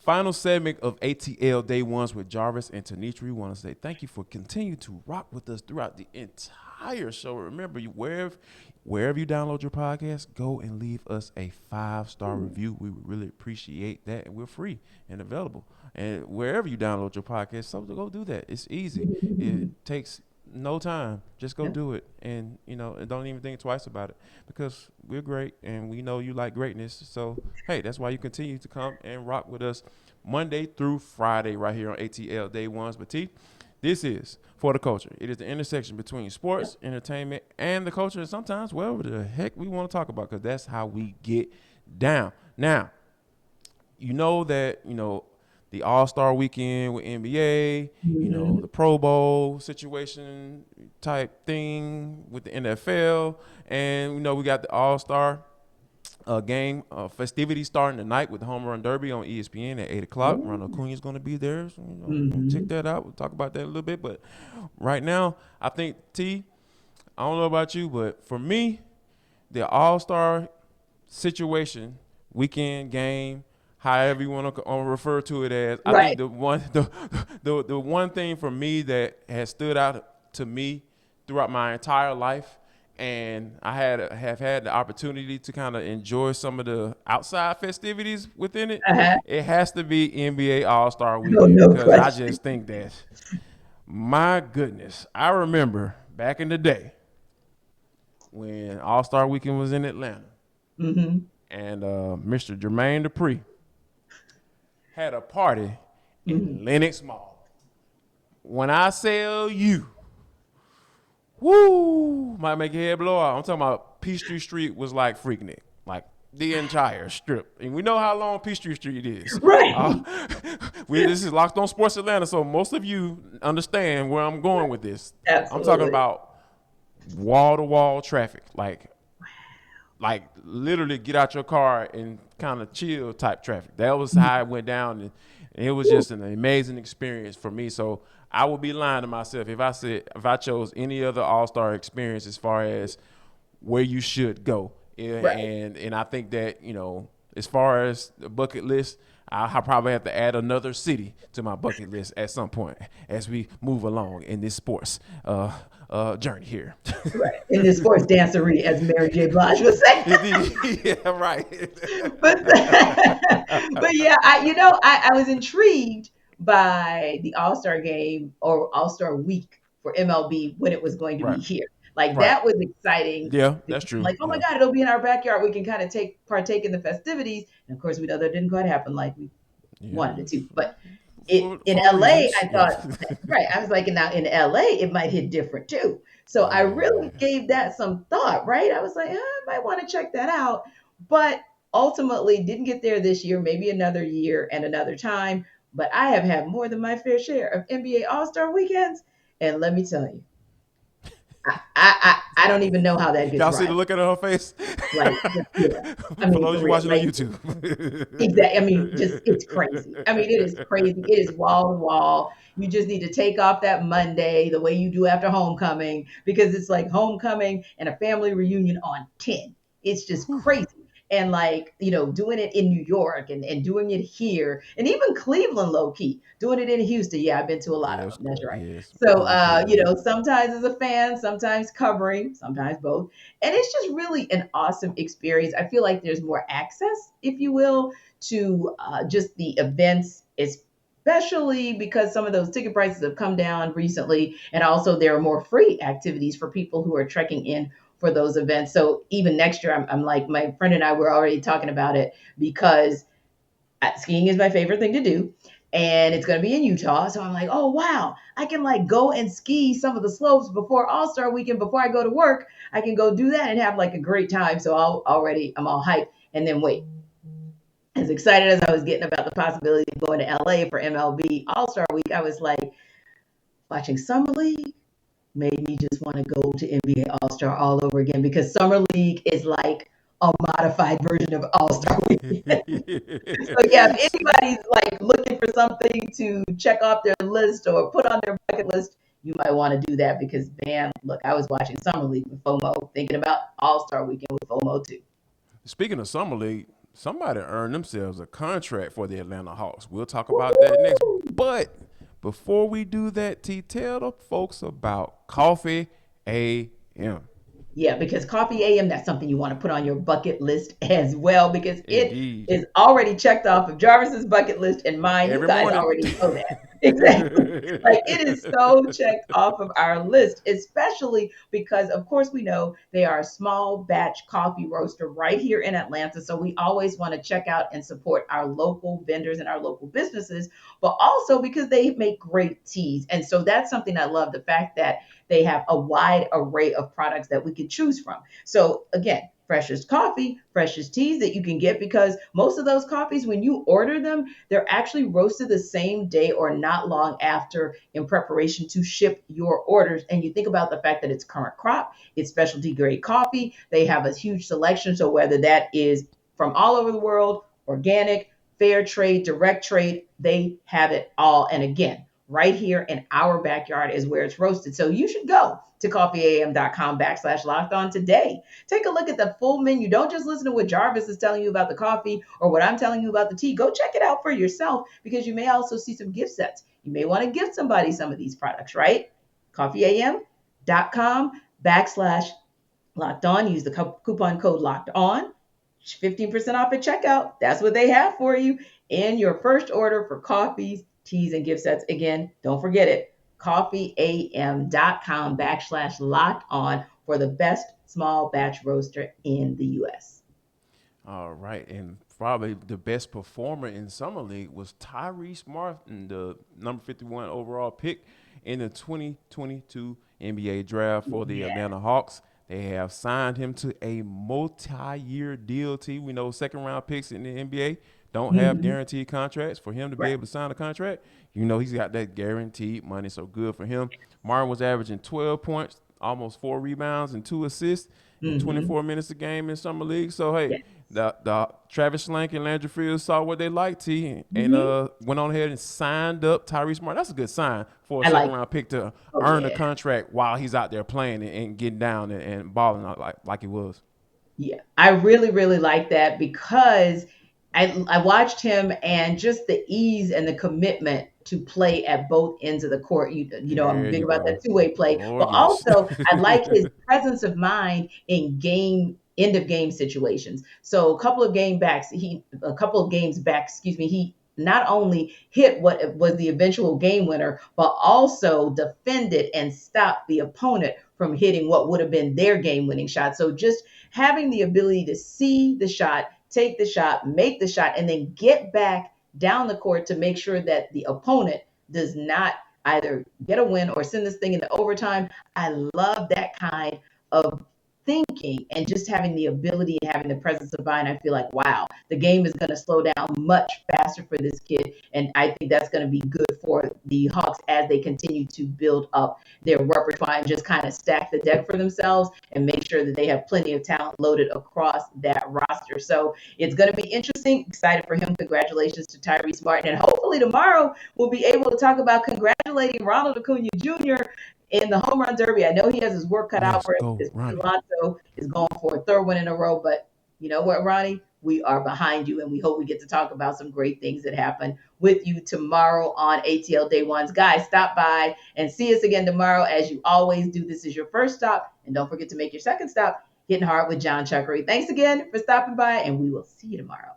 Final segment of ATL Day Ones with Jarvis and Tenitra. We want to say thank you for continuing to rock with us throughout the entire show. Remember, wherever you download your podcast, go and leave us a 5-star review. We would really appreciate that, and we're free and available. And wherever you download your podcast, so go do that. It's easy. It takes no time. Just go do it, and and don't even think twice about it because we're great, and we know you like greatness. So hey, that's why you continue to come and rock with us Monday through Friday right here on ATL Day Ones. But T, this is For the Culture. It is the intersection between sports, entertainment, and the culture, and sometimes whatever the heck we want to talk about, because that's how we get down. Now, you know that the All-Star weekend with NBA, the Pro Bowl situation type thing with the NFL, and we got the All-Star game festivities starting tonight with the Home Run Derby on ESPN at 8 o'clock. Ronald Acuna is going to be there, so check that out. We'll talk about that a little bit, but right now, I think I don't know about you, but for me, the All-Star situation, weekend game, however you want to refer to it as. I think Right. the one thing for me that has stood out to me throughout my entire life, and I have had the opportunity to kind of enjoy some of the outside festivities within it. Uh-huh. It has to be NBA All-Star No, Weekend no because I question. just think that, my goodness, I remember back in the day when All-Star Weekend was in Atlanta Mm-hmm. and Mr. Jermaine Dupri had a party Mm-hmm. in Lenox Mall. When I tell you, woo, might make your head blow out. I'm talking about Peachtree Street was like Freaknik, like the entire strip. And we know how long Peachtree Street is. Right. This is Locked On Sports Atlanta, so most of you understand where I'm going with this. I'm talking Absolutely. about wall to wall traffic, like literally get out your car and kind of chill type traffic. That was how it went down, and it was just an amazing experience for me. So I would be lying to myself if I chose any other All Star experience as far as where you should go. Yeah, Right. and I think that as far as the bucket list, I probably have to add another city to my bucket list at some point as we move along in this sports journey here. Right. In this sports dancery, as Mary J. Blige would say. Yeah, right. but but yeah, I was intrigued by the All Star game or All Star week for MLB when it was going to be Right, here. Like right. that was exciting. Yeah, that's Because I'm true. like, oh my Yeah. God, it'll be in our backyard. We can kind of take partake in the festivities. And of course, we know that didn't quite happen like we Yeah. wanted it to. But in For LA, reasons. I Yeah. thought, right, I was like, now in LA, it might hit different too. So I really Yeah. gave that some thought, right? I was like, I might want to check that out. But ultimately, didn't get there this year, maybe another year and another time. But I have had more than my fair share of NBA All Star weekends. And let me tell you, I don't even know how that gets Y'all see the right. look at her face? Like, just, yeah. I For mean, those for of you real. watching on Like, YouTube. exactly. I mean, just it's crazy. I mean, it is crazy. It is wall to wall. You just need to take off that Monday the way you do after homecoming because it's like homecoming and a family reunion on 10. It's just Whew. crazy. And like, doing it in New York and doing it here and even Cleveland low key, doing it in Houston. Yeah, I've been to a lot of Yes, them. That's right. yes. So, Cool, cool. sometimes as a fan, sometimes covering, sometimes both. And it's just really an awesome experience. I feel like there's more access, if you will, to just the events, especially because some of those ticket prices have come down recently. And also, there are more free activities for people who are trekking in for those events. So, even next year, I'm like, my friend and I were already talking about it because skiing is my favorite thing to do. And it's going to be in Utah. So I'm like, oh, wow, I can like go and ski some of the slopes before All Star weekend, before I go to work. I can go do that and have like a great time. So I'm all hyped. And then wait, as excited as I was getting about the possibility of going to LA for MLB All Star Week, I was like, watching Summer League made me just want to go to NBA All Star all over again because Summer League is like a modified version of All Star Weekend. So yeah, if anybody's like looking for something to check off their list or put on their bucket list, you might want to do that because man, look, I was watching Summer League with FOMO, thinking about All Star Weekend with FOMO too. Speaking of summer league, somebody earned themselves a contract for the Atlanta Hawks. We'll talk about that next. Woo-hoo! But before we do that, T, tell the folks about Coffee AM. Yeah, because Coffee AM, that's something you want to put on your bucket list as well, because it Indeed. is already checked off of Jarvis's bucket list and mine. You Every guys morning. already know that. Exactly. Like it is so checked off of our list, especially because, of course, we know they are a small batch coffee roaster right here in Atlanta. So we always want to check out and support our local vendors and our local businesses, but also because they make great teas. And so that's something I love, the fact that they have a wide array of products that we can choose from. So again, freshest coffee, freshest teas that you can get, because most of those coffees, when you order them, they're actually roasted the same day or not long after in preparation to ship your orders. And you think about the fact that it's current crop, it's specialty grade coffee. They have a huge selection. So whether that is from all over the world, organic, fair trade, direct trade, they have it all. And again, right here in our backyard is where it's roasted. So you should go to coffeeam.com/locked on today. Take a look at the full menu. Don't just listen to what Jarvis is telling you about the coffee or what I'm telling you about the tea. Go check it out for yourself, because you may also see some gift sets. You may want to gift somebody some of these products, right? Coffeeam.com/locked on. Use the coupon code locked on. 15% off at checkout. That's what they have for you in your first order for coffees, teas, and gift sets. Again, don't forget it. Coffeeam.com/locked on for the best small batch roaster in the US. All right, and probably the best performer in summer league was Tyrese Martin, the number 51 overall pick in the 2022 NBA draft for the Yeah. Atlanta Hawks. They have signed him to a multi-year deal. T. We know second round picks in the NBA don't have Mhm. guaranteed contracts. For him to be Right. able to sign a contract, you know he's got that guaranteed money. So good for him. Martin was averaging 12 points, almost 4 rebounds, and 2 assists in Mhm. 24 minutes a game in summer league. So hey, Yeah. the Travis Schlenk and Landry Fields saw what they liked, T, and Mhm. went on ahead and signed up Tyrese Martin. That's a good sign for a I second like it. round pick to Oh earn a yeah. contract while he's out there playing and getting down and balling like he was. Yeah, I really, really like that, because I watched him, and just the ease and the commitment to play at both ends of the court. You know, I'm There big you about that go. two-way play, Oh but yes. also I like his presence of mind in game end of game situations. So a couple of games back, excuse me, he not only hit what was the eventual game winner, but also defended and stopped the opponent from hitting what would have been their game winning shot. So just having the ability to see the shot, take the shot, make the shot, and then get back down the court to make sure that the opponent does not either get a win or send this thing into overtime. I love that kind of thinking, and just having the ability and having the presence of mind. I feel like, wow, the game is going to slow down much faster for this kid. And I think that's going to be good for the Hawks as they continue to build up their repertoire and just kind of stack the deck for themselves and make sure that they have plenty of talent loaded across that roster. So it's going to be interesting. Excited for him. Congratulations to Tyrese Martin. And hopefully tomorrow we'll be able to talk about congratulating Ronald Acuna Jr. in the home run derby. I know he has his work cut out Let's for him go, because Pete Ronnie. Alonso is going for a third one in a row. But you know what, Ronnie? We are behind you, and we hope we get to talk about some great things that happen with you tomorrow on ATL Day Ones. Guys, stop by and see us again tomorrow. As you always do, this is your first stop, and don't forget to make your second stop hitting hard with John Chuckery. Thanks again for stopping by, and we will see you tomorrow.